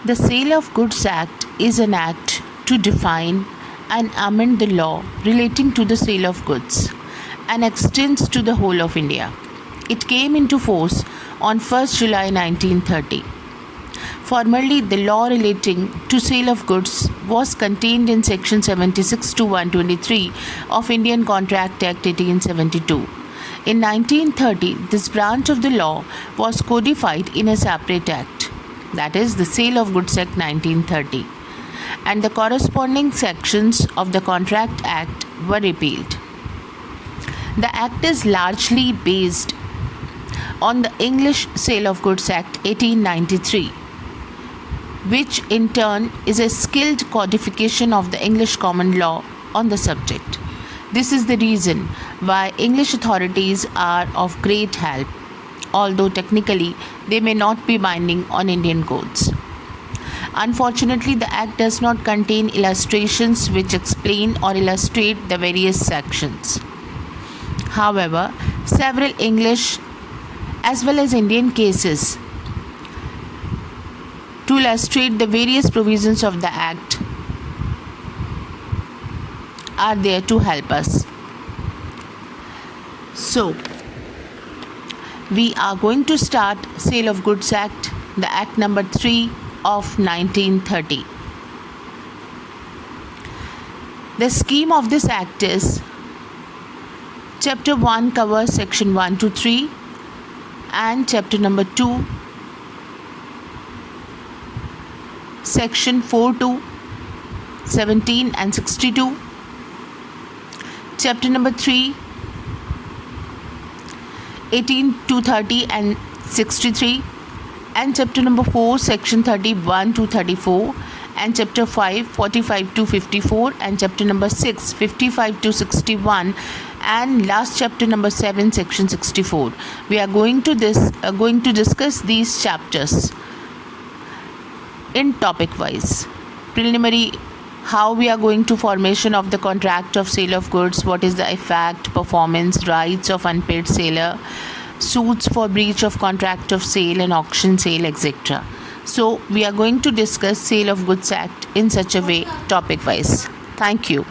The Sale of Goods Act is an act to define and amend the law relating to the sale of goods and extends to the whole of India. It came into force on 1st July 1930. Formerly, the law relating to sale of goods was contained in Section 76 to 123 of Indian Contract Act 1872. In 1930, this branch of the law was codified in a separate act, that is, the Sale of Goods Act 1930, and the corresponding sections of the Contract Act were repealed. The act is largely based on the English Sale of Goods Act 1893, which in turn is a skilled codification of the English common law on the subject. This is the reason why English authorities are of great help, although technically they may not be binding on Indian courts. Unfortunately, the Act does not contain illustrations which explain or illustrate the various sections. However, several English as well as Indian cases to illustrate the various provisions of the Act are there to help us. So, we are going to start Sale of Goods Act, the Act number 3 of 1930. The scheme of this Act is: Chapter 1 covers Section 1 to 3 and Chapter number 2 Section 4 to 17 and 62, Chapter number 3 18 to 30 and 63, and Chapter number 4 Section 31 to 34, and Chapter 5 45 to 54, and Chapter number 6 55 to 61, and last Chapter number 7 Section 64. We are going to discuss these chapters in topic wise. Preliminary: how we are going to formation of the contract of sale of goods, what is the effect, performance, rights of unpaid seller, suits for breach of contract of sale and auction sale, etc. So we are going to discuss Sale of Goods Act in such a way, topic wise. Thank you.